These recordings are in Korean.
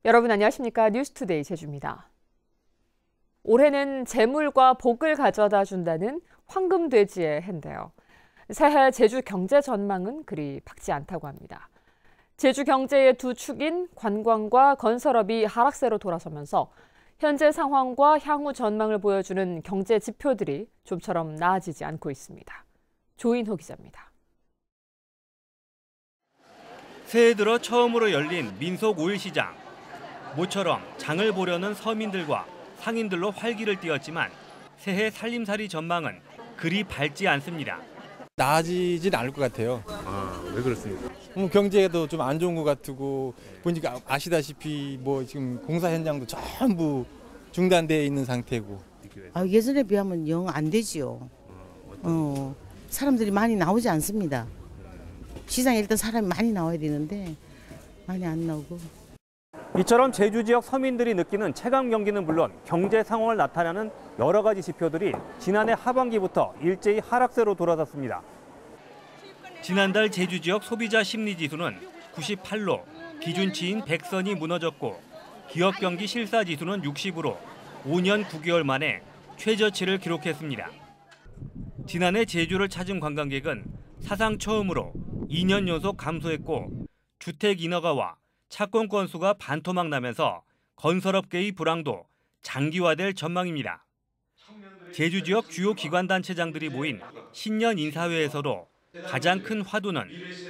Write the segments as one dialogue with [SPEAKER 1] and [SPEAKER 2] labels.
[SPEAKER 1] 여러분 안녕하십니까? 뉴스투데이 제주입니다. 올해는 재물과 복을 가져다 준다는 황금돼지의 해인데요. 새해 제주 경제 전망은 그리 밝지 않다고 합니다. 제주 경제의 두 축인 관광과 건설업이 하락세로 돌아서면서 현재 상황과 향후 전망을 보여주는 경제 지표들이 좀처럼 나아지지 않고 있습니다. 조인호 기자입니다.
[SPEAKER 2] 새해 들어 처음으로 열린 민속 5일 시장. 모처럼 장을 보려는 서민들과 상인들로 활기를 띠었지만 새해 살림살이 전망은 그리 밝지 않습니다.
[SPEAKER 3] 나아지진 않을 것 같아요.
[SPEAKER 4] 왜 그렇습니까?
[SPEAKER 3] 경제도 좀 안 좋은 것 같고 보니까 아시다시피 지금 공사 현장도 전부 중단되어 있는 상태고.
[SPEAKER 5] 예전에 비하면 영 안 되지요. 사람들이 많이 나오지 않습니다. 시장에 일단 사람이 많이 나와야 되는데 많이 안 나오고.
[SPEAKER 2] 이처럼 제주 지역 서민들이 느끼는 체감 경기는 물론 경제 상황을 나타내는 여러 가지 지표들이 지난해 하반기부터 일제히 하락세로 돌아섰습니다. 지난달 제주 지역 소비자 심리지수는 98로 기준치인 100선이 무너졌고 기업 경기 실사지수는 60으로 5년 9개월 만에 최저치를 기록했습니다. 지난해 제주를 찾은 관광객은 사상 처음으로 2년 연속 감소했고 주택 인허가와 착공 건수가 반토막 나면서 건설업계의 불황도 장기화될 전망입니다. 제주 지역 주요 기관단체장들이 모인 신년 인사회에서도 가장 큰 화두는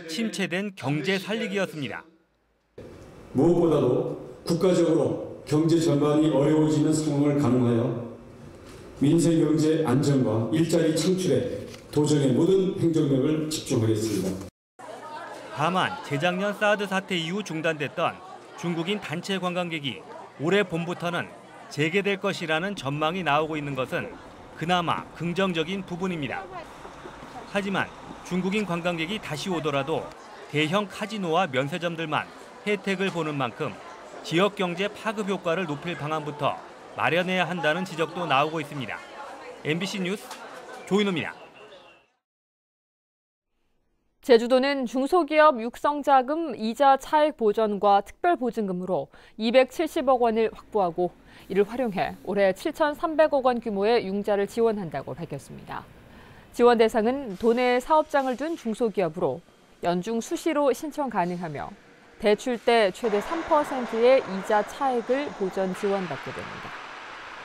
[SPEAKER 2] 침체된 경제 살리기였습니다.
[SPEAKER 6] 무엇보다도 국가적으로 경제 전반이 어려워지는 상황을 가능하여 민생 경제 안정과 일자리 창출에 도정의 모든 행정력을 집중하겠습니다.
[SPEAKER 2] 다만 재작년 사드 사태 이후 중단됐던 중국인 단체 관광객이 올해 봄부터는 재개될 것이라는 전망이 나오고 있는 것은 그나마 긍정적인 부분입니다. 하지만 중국인 관광객이 다시 오더라도 대형 카지노와 면세점들만 혜택을 보는 만큼 지역 경제 파급 효과를 높일 방안부터 마련해야 한다는 지적도 나오고 있습니다. MBC 뉴스 조인호입니다.
[SPEAKER 1] 제주도는 중소기업 육성자금 이자 차액 보전과 특별보증금으로 270억 원을 확보하고 이를 활용해 올해 7,300억 원 규모의 융자를 지원한다고 밝혔습니다. 지원 대상은 도내에 사업장을 둔 중소기업으로 연중 수시로 신청 가능하며 대출 때 최대 3%의 이자 차액을 보전 지원받게 됩니다.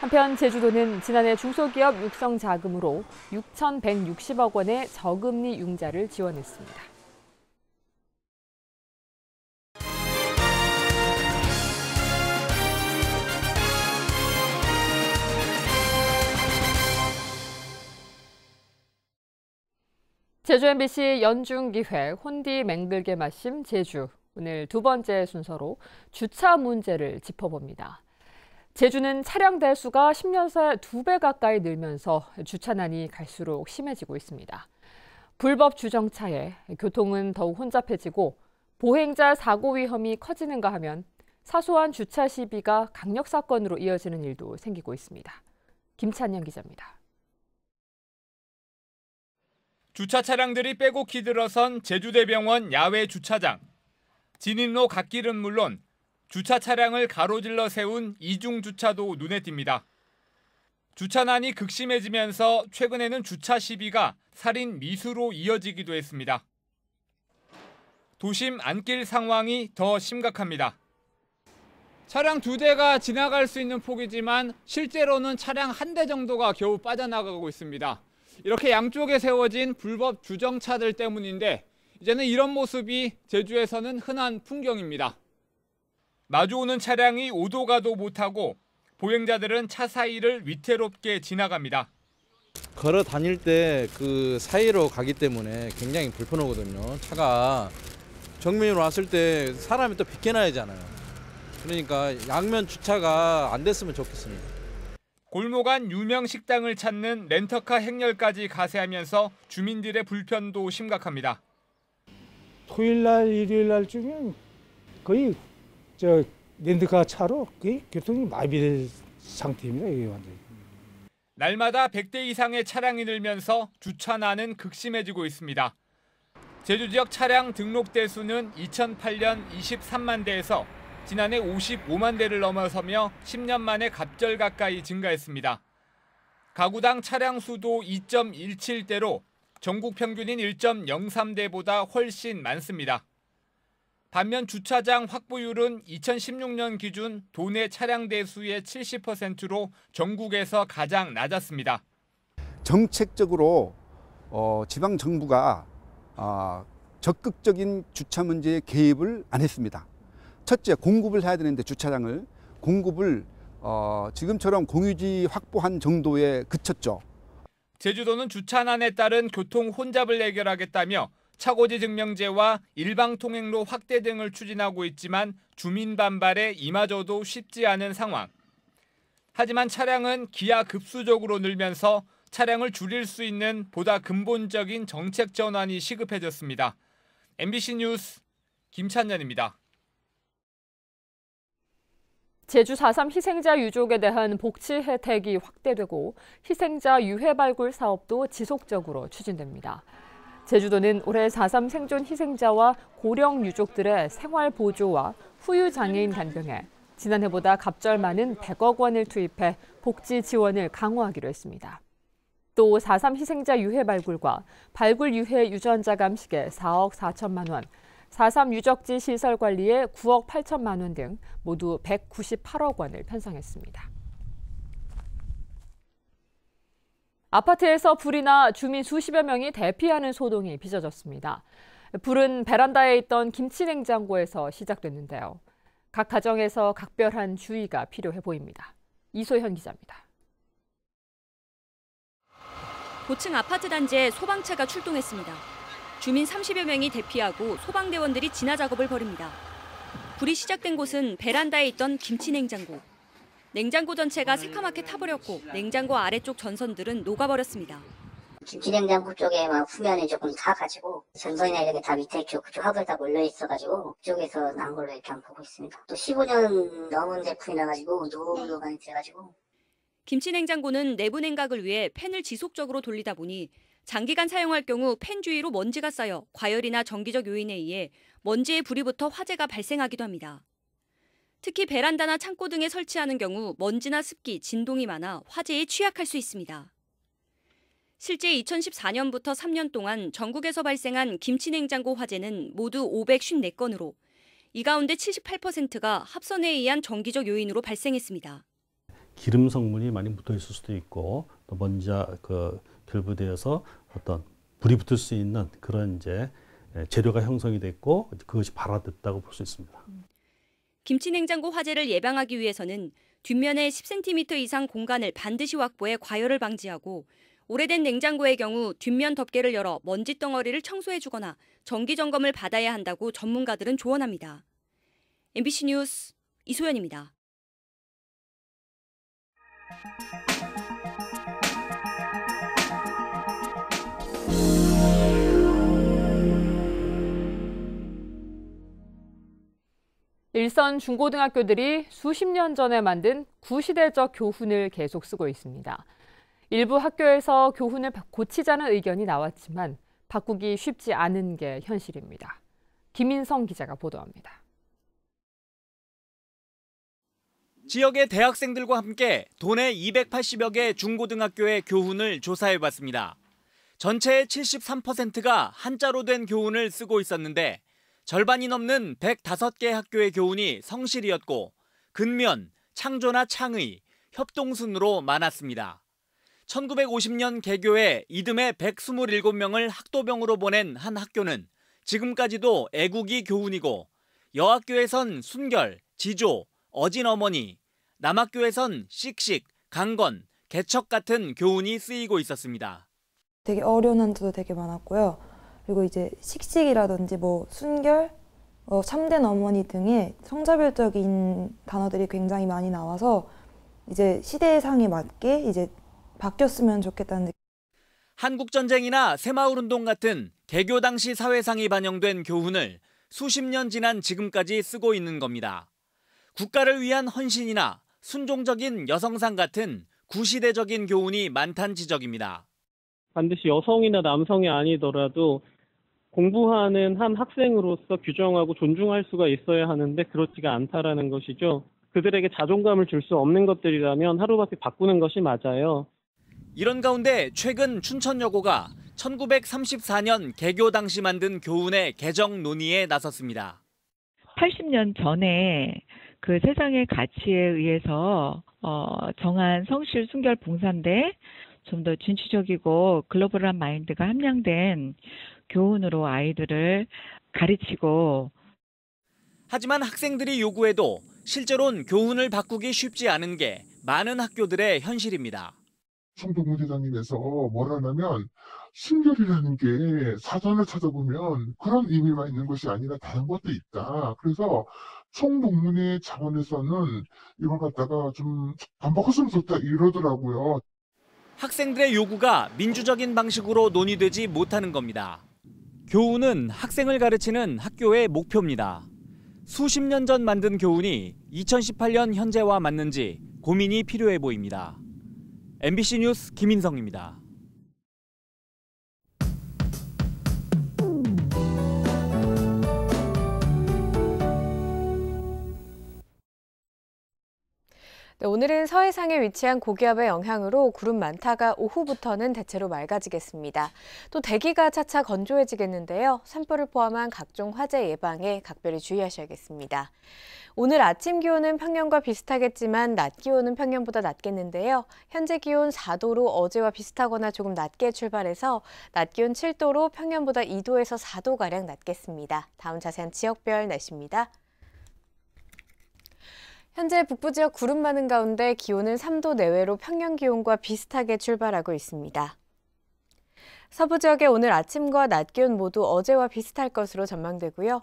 [SPEAKER 1] 한편 제주도는 지난해 중소기업 육성 자금으로 6,160억 원의 저금리 융자를 지원했습니다. 제주 MBC 연중기회 혼디 맹글게 마심 제주. 오늘 두 번째 순서로 주차 문제를 짚어봅니다. 제주는 차량 대수가 10년 새 2배 가까이 늘면서 주차난이 갈수록 심해지고 있습니다. 불법 주정차에 교통은 더욱 혼잡해지고 보행자 사고 위험이 커지는가 하면 사소한 주차 시비가 강력 사건으로 이어지는 일도 생기고 있습니다. 김찬영 기자입니다.
[SPEAKER 7] 주차 차량들이 빼곡히 들어선 제주대병원 야외 주차장. 진입로 갓길은 물론 주차 차량을 가로질러 세운 이중 주차도 눈에 띕니다. 주차난이 극심해지면서 최근에는 주차 시비가 살인 미수로 이어지기도 했습니다. 도심 안길 상황이 더 심각합니다. 차량 2대가 지나갈 수 있는 폭이지만 실제로는 차량 1대 정도가 겨우 빠져나가고 있습니다. 이렇게 양쪽에 세워진 불법 주정차들 때문인데 이제는 이런 모습이 제주에서는 흔한 풍경입니다. 마주오는 차량이 오도 가도 못하고 보행자들은 차 사이를 위태롭게 지나갑니다.
[SPEAKER 3] 걸어 다닐 때 그 사이로 가기 때문에 굉장히 불편하거든요. 차가 정면으로 왔을 때 사람이 또 비켜나야 하잖아요. 그러니까 양면 주차가 안 됐으면 좋겠습니다.
[SPEAKER 7] 골목 안 유명 식당을 찾는 렌터카 행렬까지 가세하면서 주민들의 불편도 심각합니다.
[SPEAKER 8] 토요일 날, 일요일 날쯤은 거의 렌트카 차로 거의 교통이 마비될 상태입니다. 이게 완전히.
[SPEAKER 7] 날마다 100대 이상의 차량이 늘면서 주차난은 극심해지고 있습니다. 제주 지역 차량 등록 대수는 2008년 23만 대에서 지난해 55만 대를 넘어서며 10년 만에 갑절 가까이 증가했습니다. 가구당 차량 수도 2.17대로 전국 평균인 1.03대보다 훨씬 많습니다. 반면 주차장 확보율은 2016년 기준 도내 차량 대수의 70%로 전국에서 가장 낮았습니다.
[SPEAKER 4] 정책적으로 지방 정부가 적극적인 주차 문제에 개입을 안 했습니다. 첫째, 공급을 해야 되는데 주차장을 공급을 지금처럼 공유지 확보한 정도에 그쳤죠.
[SPEAKER 7] 제주도는 주차난에 따른 교통 혼잡을 해결하겠다며 차고지 증명제와 일방통행로 확대 등을 추진하고 있지만 주민 반발에 이마저도 쉽지 않은 상황. 하지만 차량은 기하급수적으로 늘면서 차량을 줄일 수 있는 보다 근본적인 정책 전환이 시급해졌습니다. MBC 뉴스 김찬년입니다.
[SPEAKER 1] 제주 4.3 희생자 유족에 대한 복지 혜택이 확대되고 희생자 유해 발굴 사업도 지속적으로 추진됩니다. 제주도는 올해 4.3 생존 희생자와 고령 유족들의 생활 보조와 후유 장애인 간병에 지난해보다 갑절 많은 100억 원을 투입해 복지 지원을 강화하기로 했습니다. 또 4.3 희생자 유해 발굴과 발굴 유해 유전자 감식에 4억 4천만 원, 4.3 유적지 시설 관리에 9억 8천만 원 등 모두 198억 원을 편성했습니다. 아파트에서 불이 나 주민 수십여 명이 대피하는 소동이 빚어졌습니다. 불은 베란다에 있던 김치 냉장고에서 시작됐는데요. 각 가정에서 각별한 주의가 필요해 보입니다. 이소현 기자입니다.
[SPEAKER 9] 고층 아파트 단지에 소방차가 출동했습니다. 주민 30여 명이 대피하고 소방대원들이 진화 작업을 벌입니다. 불이 시작된 곳은 베란다에 있던 김치 냉장고. 냉장고 전체가 새카맣게 타버렸고 냉장고 아래쪽 전선들은 녹아버렸습니다.
[SPEAKER 10] 김치냉장고 쪽에 막 후면에 조금 타가지고 전선이나 이런 게 다 밑에 그쪽 하부에 다 몰려 있어가지고 그쪽에서 난 걸로 이렇게 보고 있습니다. 또 15년 넘은 제품이라 가지고 노후도 많이 돼가지고.
[SPEAKER 9] 김치 냉장고는 내부 냉각을 위해 팬을 지속적으로 돌리다 보니 장기간 사용할 경우 팬 주위로 먼지가 쌓여 과열이나 정기적 요인에 의해 먼지에 불이 붙어 화재가 발생하기도 합니다. 특히 베란다나 창고 등에 설치하는 경우 먼지나 습기, 진동이 많아 화재에 취약할 수 있습니다. 실제 2014년부터 3년 동안 전국에서 발생한 김치냉장고 화재는 모두 554건으로 이 가운데 78%가 합선에 의한 정기적 요인으로 발생했습니다.
[SPEAKER 11] 기름 성분이 많이 묻어 있을 수도 있고 또 먼지가 결부되어서 어떤 불이 붙을 수 있는 그런 이제 재료가 형성이 됐고 그것이 발화됐다고 볼 수 있습니다.
[SPEAKER 9] 김치냉장고 화재를 예방하기 위해서는 뒷면에 10cm 이상 공간을 반드시 확보해 과열을 방지하고 오래된 냉장고의 경우 뒷면 덮개를 열어 먼지 덩어리를 청소해주거나 정기 점검을 받아야 한다고 전문가들은 조언합니다. MBC 뉴스 이소연입니다.
[SPEAKER 1] 일선 중고등학교들이 수십 년 전에 만든 구시대적 교훈을 계속 쓰고 있습니다. 일부 학교에서 교훈을 고치자는 의견이 나왔지만 바꾸기 쉽지 않은 게 현실입니다. 김인성 기자가 보도합니다.
[SPEAKER 12] 지역의 대학생들과 함께 도내 280여 개 중고등학교의 교훈을 조사해봤습니다. 전체의 73%가 한자로 된 교훈을 쓰고 있었는데 절반이 넘는 105개 학교의 교훈이 성실이었고 근면, 창조나 창의, 협동순으로 많았습니다. 1950년 개교해 이듬해 127명을 학도병으로 보낸 한 학교는 지금까지도 애국이 교훈이고 여학교에선 순결, 지조, 어진어머니, 남학교에선 씩씩, 강건, 개척 같은 교훈이 쓰이고 있었습니다.
[SPEAKER 13] 되게 어려운 한자도 되게 많았고요. 그리고 이제 씩씩이라든지 순결, 참된 어머니 등의 성차별적인 단어들이 굉장히 많이 나와서 이제 시대상에 맞게 이제 바뀌었으면 좋겠다는 느낌.
[SPEAKER 12] 한국전쟁이나 새마을운동 같은 개교 당시 사회상이 반영된 교훈을 수십 년 지난 지금까지 쓰고 있는 겁니다. 국가를 위한 헌신이나 순종적인 여성상 같은 구시대적인 교훈이 많다는 지적입니다.
[SPEAKER 14] 반드시 여성이나 남성이 아니더라도 공부하는 한 학생으로서 규정하고 존중할 수가 있어야 하는데 그렇지가 않다라는 것이죠. 그들에게 자존감을 줄 수 없는 것들이라면 하루밖에 바꾸는 것이 맞아요.
[SPEAKER 12] 이런 가운데 최근 춘천여고가 1934년 개교 당시 만든 교훈의 개정 논의에 나섰습니다.
[SPEAKER 15] 80년 전에 그 세상의 가치에 의해서 정한 성실, 순결, 봉사인데 좀 더 진취적이고 글로벌한 마인드가 함량된 교훈으로 아이들을 가르치고.
[SPEAKER 12] 하지만 학생들이 요구해도 실제로는 교훈을 바꾸기 쉽지 않은 게 많은 학교들의 현실입니다.
[SPEAKER 16] 성동훈 회장님에서 뭐라 하냐면 순결이라는 게 사전을 찾아보면 그런 의미만 있는 것이 아니라 다른 것도 있다. 그래서 총동문회 차원에서는 이걸 갖다가 좀 안 바꿨으면 좋다 이러더라고요.
[SPEAKER 12] 학생들의 요구가 민주적인 방식으로 논의되지 못하는 겁니다. 교훈은 학생을 가르치는 학교의 목표입니다. 수십 년 전 만든 교훈이 2018년 현재와 맞는지 고민이 필요해 보입니다. MBC 뉴스 김인성입니다.
[SPEAKER 17] 네, 오늘은 서해상에 위치한 고기압의 영향으로 구름 많다가 오후부터는 대체로 맑아지겠습니다. 또 대기가 차차 건조해지겠는데요. 산불을 포함한 각종 화재 예방에 각별히 주의하셔야겠습니다. 오늘 아침 기온은 평년과 비슷하겠지만 낮 기온은 평년보다 낮겠는데요. 현재 기온 4도로 어제와 비슷하거나 조금 낮게 출발해서 낮 기온 7도로 평년보다 2도에서 4도가량 낮겠습니다. 다음 자세한 지역별 날씨입니다. 현재 북부 지역 구름 많은 가운데 기온은 3도 내외로 평년 기온과 비슷하게 출발하고 있습니다. 서부 지역의 오늘 아침과 낮 기온 모두 어제와 비슷할 것으로 전망되고요.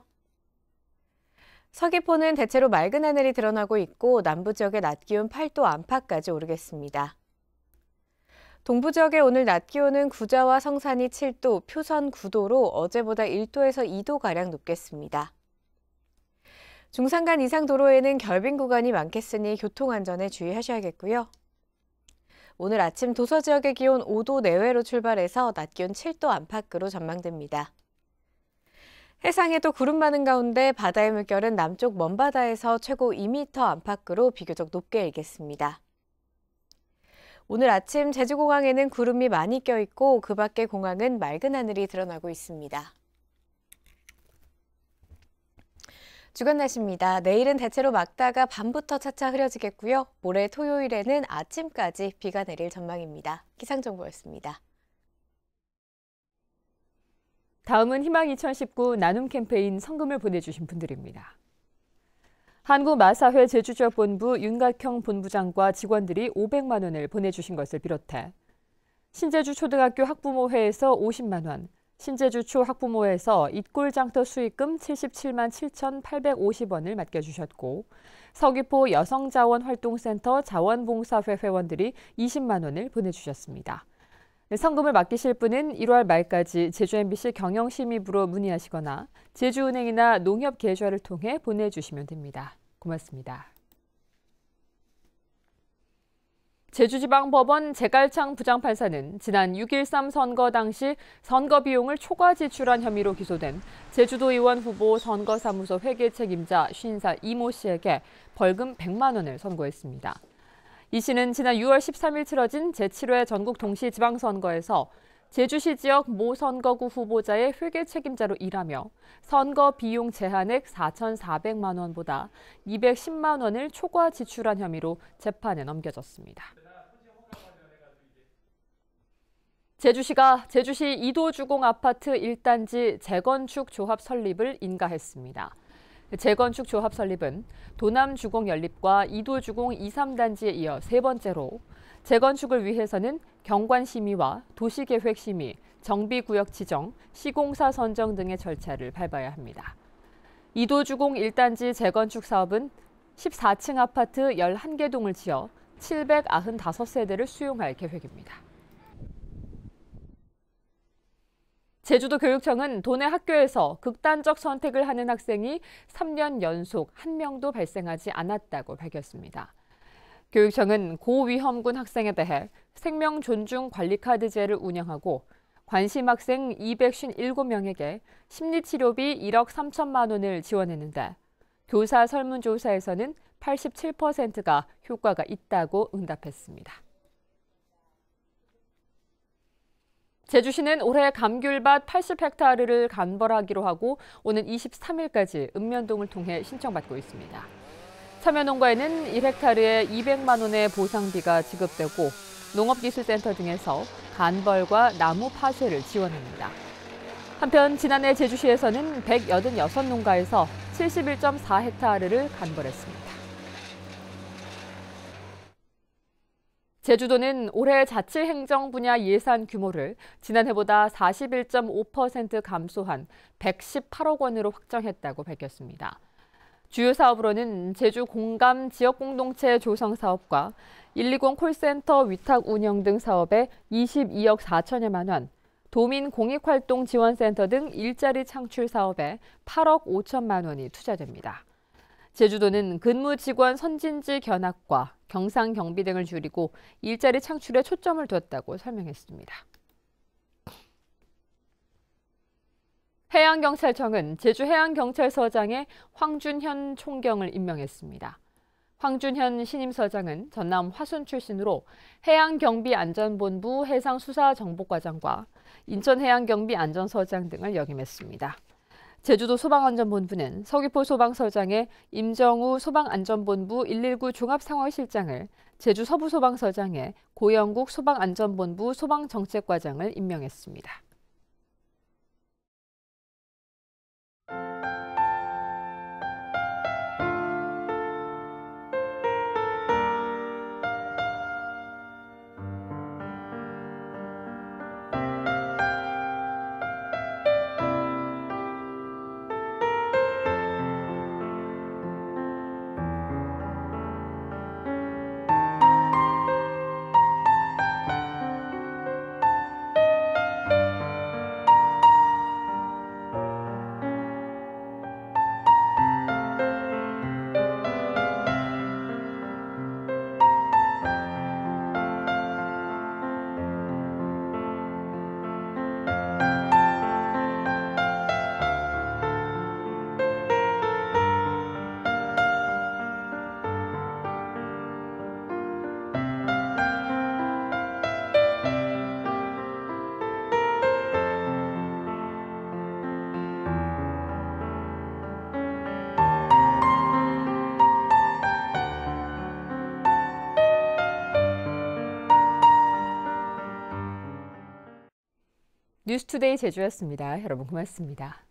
[SPEAKER 17] 서귀포는 대체로 맑은 하늘이 드러나고 있고 남부 지역의 낮 기온 8도 안팎까지 오르겠습니다. 동부 지역의 오늘 낮 기온은 구자와 성산이 7도, 표선 9도로 어제보다 1도에서 2도가량 높겠습니다. 중산간 이상 도로에는 결빙 구간이 많겠으니 교통안전에 주의하셔야겠고요. 오늘 아침 도서 지역의 기온 5도 내외로 출발해서 낮 기온 7도 안팎으로 전망됩니다. 해상에도 구름 많은 가운데 바다의 물결은 남쪽 먼바다에서 최고 2m 안팎으로 비교적 높게 일겠습니다. 오늘 아침 제주공항에는 구름이 많이 껴있고 그 밖의 공항은 맑은 하늘이 드러나고 있습니다. 주간 날씨입니다. 내일은 대체로 맑다가 밤부터 차차 흐려지겠고요. 모레 토요일에는 아침까지 비가 내릴 전망입니다. 기상정보였습니다.
[SPEAKER 1] 다음은 희망 2019 나눔 캠페인 성금을 보내주신 분들입니다. 한국마사회 제주지역본부 윤각형 본부장과 직원들이 500만 원을 보내주신 것을 비롯해 신제주 초등학교 학부모회에서 50만 원, 신제주 초학부모회에서 입골장터 수익금 77만 7,850원을 맡겨주셨고 서귀포 여성자원활동센터 자원봉사회 회원들이 20만 원을 보내주셨습니다. 성금을 맡기실 분은 1월 말까지 제주 MBC 경영심의부로 문의하시거나 제주은행이나 농협계좌를 통해 보내주시면 됩니다. 고맙습니다. 제주지방법원 제갈창 부장판사는 지난 6.13 선거 당시 선거 비용을 초과 지출한 혐의로 기소된 제주도의원 후보 선거사무소 회계 책임자 50살 이모 씨에게 벌금 100만 원을 선고했습니다. 이 씨는 지난 6월 13일 치러진 제7회 전국 동시지방선거에서 제주시 지역 모 선거구 후보자의 회계 책임자로 일하며 선거 비용 제한액 4,400만 원보다 210만 원을 초과 지출한 혐의로 재판에 넘겨졌습니다. 제주시가 제주시 이도주공 아파트 1단지 재건축 조합 설립을 인가했습니다. 재건축 조합 설립은 도남주공 연립과 이도주공 2, 3단지에 이어 세 번째로 재건축을 위해서는 경관심의와 도시계획심의, 정비구역 지정, 시공사 선정 등의 절차를 밟아야 합니다. 이도주공 1단지 재건축 사업은 14층 아파트 11개 동을 지어 795세대를 수용할 계획입니다. 제주도 교육청은 도내 학교에서 극단적 선택을 하는 학생이 3년 연속 1명도 발생하지 않았다고 밝혔습니다. 교육청은 고위험군 학생에 대해 생명존중관리카드제를 운영하고 관심 학생 257명에게 심리치료비 1억 3천만 원을 지원했는데 교사 설문조사에서는 87%가 효과가 있다고 응답했습니다. 제주시는 올해 감귤밭 80헥타르를 간벌하기로 하고 오는 23일까지 읍면동을 통해 신청받고 있습니다. 참여농가에는 1헥타르에 200만 원의 보상비가 지급되고 농업기술센터 등에서 간벌과 나무 파쇄를 지원합니다. 한편 지난해 제주시에서는 186농가에서 71.4헥타르를 간벌했습니다. 제주도는 올해 자치행정 분야 예산 규모를 지난해보다 41.5% 감소한 118억 원으로 확정했다고 밝혔습니다. 주요 사업으로는 제주 공감 지역공동체 조성 사업과 120 콜센터 위탁 운영 등 사업에 22억 4천여만 원, 도민 공익활동 지원센터 등 일자리 창출 사업에 8억 5천만 원이 투자됩니다. 제주도는 근무 직원 선진지 견학과 경상 경비 등을 줄이고 일자리 창출에 초점을 뒀다고 설명했습니다. 해양경찰청은 제주해양경찰서장에 황준현 총경을 임명했습니다. 황준현 신임서장은 전남 화순 출신으로 해양경비안전본부 해상수사정보과장과 인천해양경비안전서장 등을 역임했습니다. 제주도 소방안전본부는 서귀포 소방서장에 임정우 소방안전본부 119 종합상황실장을, 제주 서부소방서장에 고영국 소방안전본부 소방정책과장을 임명했습니다. 뉴스투데이 제주였습니다. 여러분 고맙습니다.